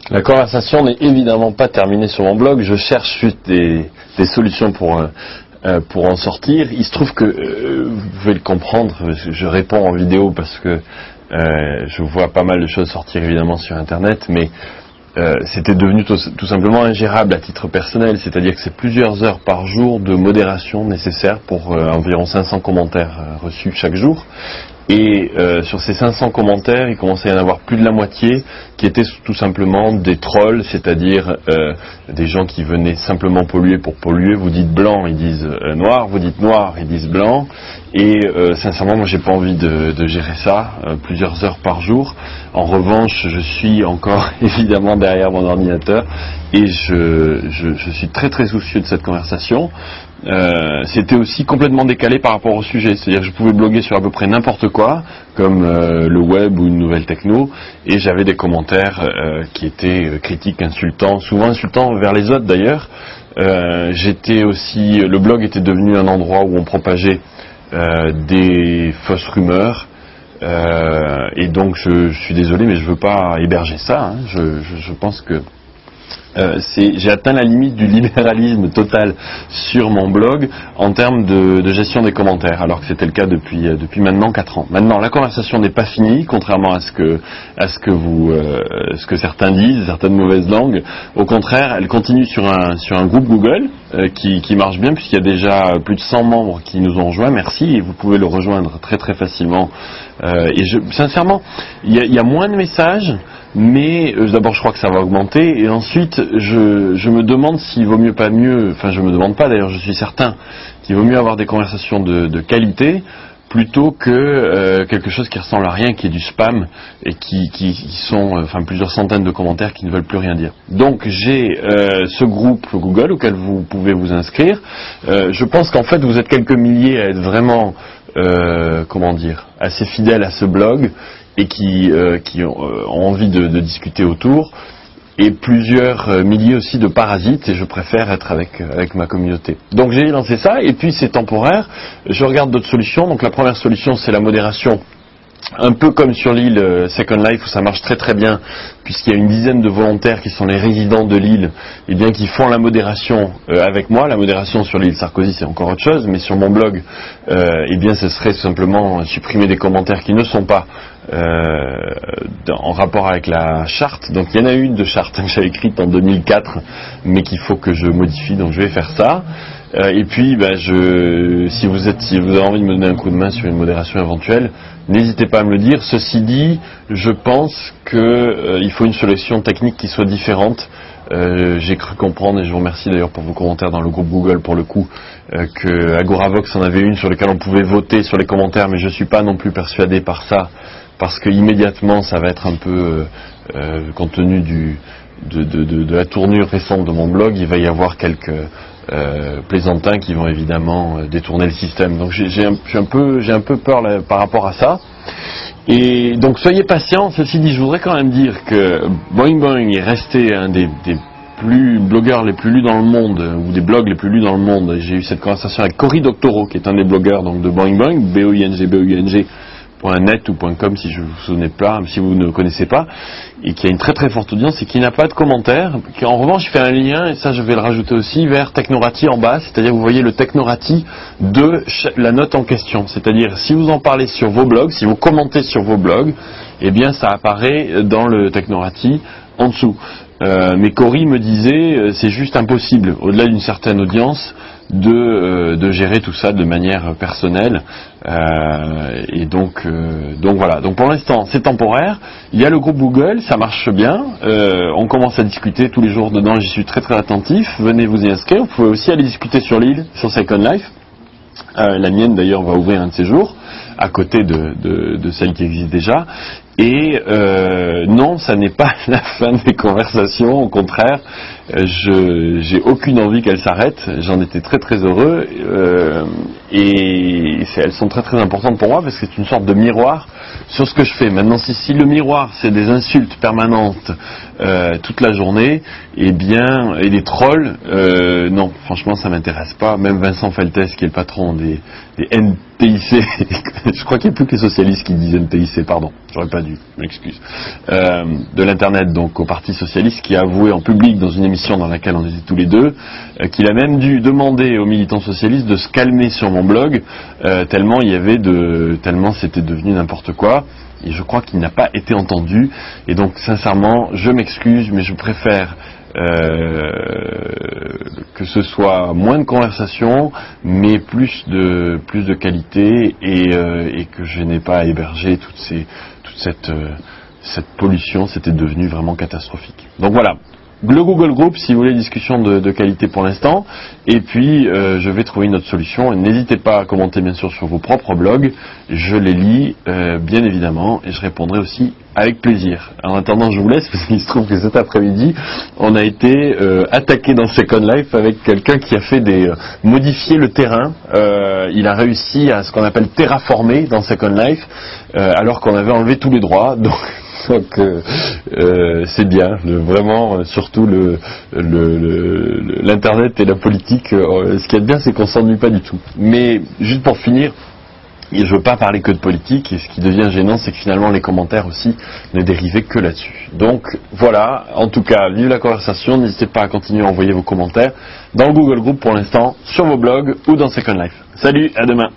La conversation n'est évidemment pas terminée sur mon blog. Je cherche juste des solutions pour en sortir. Il se trouve que, vous pouvez le comprendre, je réponds en vidéo parce que je vois pas mal de choses sortir évidemment sur Internet, mais c'était devenu tout simplement ingérable à titre personnel, c'est-à-dire que c'est plusieurs heures par jour de modération nécessaire pour environ 500 commentaires reçus chaque jour. Et sur ces 500 commentaires, il commençait à y en avoir plus de la moitié qui étaient tout simplement des trolls, c'est-à-dire des gens qui venaient simplement polluer pour polluer. Vous dites blanc, ils disent noir, vous dites noir, ils disent blanc. Et sincèrement, moi j'ai pas envie de gérer ça plusieurs heures par jour. En revanche, je suis encore évidemment derrière mon ordinateur et je suis très très soucieux de cette conversation. C'était aussi complètement décalé par rapport au sujet, c'est-à-dire que je pouvais bloguer sur à peu près n'importe quoi, comme le web ou une nouvelle techno, et j'avais des commentaires qui étaient critiques, insultants, souvent insultants vers les autres d'ailleurs. Le blog était devenu un endroit où on propageait des fausses rumeurs, et donc je suis désolé, mais je veux pas héberger ça, hein. Je pense que j'ai atteint la limite du libéralisme total sur mon blog en termes de gestion des commentaires, alors que c'était le cas depuis maintenant 4 ans. Maintenant, la conversation n'est pas finie, contrairement à ce que certains disent, certaines mauvaises langues. Au contraire, elle continue sur un groupe Google qui marche bien, puisqu'il y a déjà plus de 100 membres qui nous ont rejoints. Merci, et vous pouvez le rejoindre très très facilement. Sincèrement, il y a moins de messages. Mais d'abord je crois que ça va augmenter, et ensuite je me demande s'il vaut mieux pas mieux, enfin je me demande pas d'ailleurs, je suis certain qu'il vaut mieux avoir des conversations de qualité plutôt que quelque chose qui ressemble à rien, qui est du spam et qui sont plusieurs centaines de commentaires qui ne veulent plus rien dire. Donc j'ai ce groupe Google auquel vous pouvez vous inscrire. Je pense qu'en fait vous êtes quelques milliers à être vraiment assez fidèles à ce blog et qui ont envie de discuter autour, et plusieurs milliers aussi de parasites, et je préfère être avec ma communauté. Donc j'ai lancé ça, et puis c'est temporaire, je regarde d'autres solutions. Donc la première solution, c'est la modération, un peu comme sur l'île Second Life, où ça marche très très bien, puisqu'il y a une dizaine de volontaires qui sont les résidents de l'île, et bien qui font la modération avec moi. La modération sur l'île Sarkozy, c'est encore autre chose, mais sur mon blog, bien ce serait simplement supprimer des commentaires qui ne sont pas en rapport avec la charte. Donc il y en a une de charte que j'avais écrite en 2004, mais qu'il faut que je modifie, donc je vais faire ça. Et puis si vous avez envie de me donner un coup de main sur une modération éventuelle, n'hésitez pas à me le dire. Ceci dit, je pense qu'il faut une solution technique qui soit différente. J'ai cru comprendre, et je vous remercie d'ailleurs pour vos commentaires dans le groupe Google pour le coup, que Agoravox en avait une sur laquelle on pouvait voter sur les commentaires, mais je suis pas non plus persuadé par ça, parce que immédiatement ça va être un peu compte tenu de la tournure récente de mon blog, il va y avoir quelques plaisantins qui vont évidemment détourner le système. Donc j'ai un peu peur là, par rapport à ça. Et donc soyez patients. Ceci dit, je voudrais quand même dire que Boing Boing est resté un des blogueurs les plus lus dans le monde, ou des blogs les plus lus dans le monde. J'ai eu cette conversation avec Cory Doctorow, qui est un des blogueurs donc de Boing Boing, boing.net ou .com si je vous souvenez pas, si vous ne connaissez pas, et qui a une très très forte audience et qui n'a pas de commentaires, qui en revanche fait un lien, et ça je vais le rajouter aussi, vers Technorati en bas, c'est-à-dire vous voyez le Technorati de la note en question, c'est-à-dire si vous en parlez sur vos blogs, si vous commentez sur vos blogs, eh bien ça apparaît dans le Technorati en dessous. Mais Cory me disait c'est juste impossible, au-delà d'une certaine audience, de gérer tout ça de manière personnelle, et donc voilà. Donc pour l'instant c'est temporaire. Il y a le groupe Google, ça marche bien, on commence à discuter tous les jours dedans, j'y suis très très attentif. Venez vous y inscrire. Vous pouvez aussi aller discuter sur l'île, sur Second Life. La mienne d'ailleurs va ouvrir un de ces jours, à côté de celle qui existe déjà. Et non, ça n'est pas la fin des conversations, au contraire, j'ai aucune envie qu'elles s'arrêtent, j'en étais très très heureux, et elles sont très très importantes pour moi, parce que c'est une sorte de miroir sur ce que je fais. Maintenant, si le miroir c'est des insultes permanentes toute la journée, et des trolls, non, franchement ça m'intéresse pas. Même Vincent Feltes, qui est le patron des NPIC, je crois qu'il n'y a plus que les socialistes qui disent NPIC, pardon, j'aurais pas dû. traduit, je m'excuse, de l'internet, donc au Parti socialiste, qui a avoué en public dans une émission dans laquelle on était tous les deux, qu'il a même dû demander aux militants socialistes de se calmer sur mon blog, tellement c'était devenu n'importe quoi. Et je crois qu'il n'a pas été entendu. Et donc, sincèrement, je m'excuse, mais je préfère que ce soit moins de conversation, mais plus de qualité, et que je n'ai pas à héberger toute cette pollution. C'était devenu vraiment catastrophique. Donc voilà. Le Google Group, si vous voulez, discussion de qualité pour l'instant, et puis je vais trouver une autre solution. N'hésitez pas à commenter bien sûr sur vos propres blogs, je les lis bien évidemment, et je répondrai aussi avec plaisir. En attendant, je vous laisse, parce qu'il se trouve que cet après-midi, on a été attaqué dans Second Life avec quelqu'un qui a fait modifier le terrain. Il a réussi à ce qu'on appelle terraformer dans Second Life, alors qu'on avait enlevé tous les droits. Donc c'est bien, vraiment, surtout l'internet et la politique, ce qu'il y a de bien, c'est qu'on s'ennuie pas du tout. Mais juste pour finir, je veux pas parler que de politique, et ce qui devient gênant, c'est que finalement les commentaires aussi ne dérivaient que là-dessus. Donc voilà, en tout cas, vive la conversation, n'hésitez pas à continuer à envoyer vos commentaires dans le Google Group pour l'instant, sur vos blogs ou dans Second Life. Salut, à demain.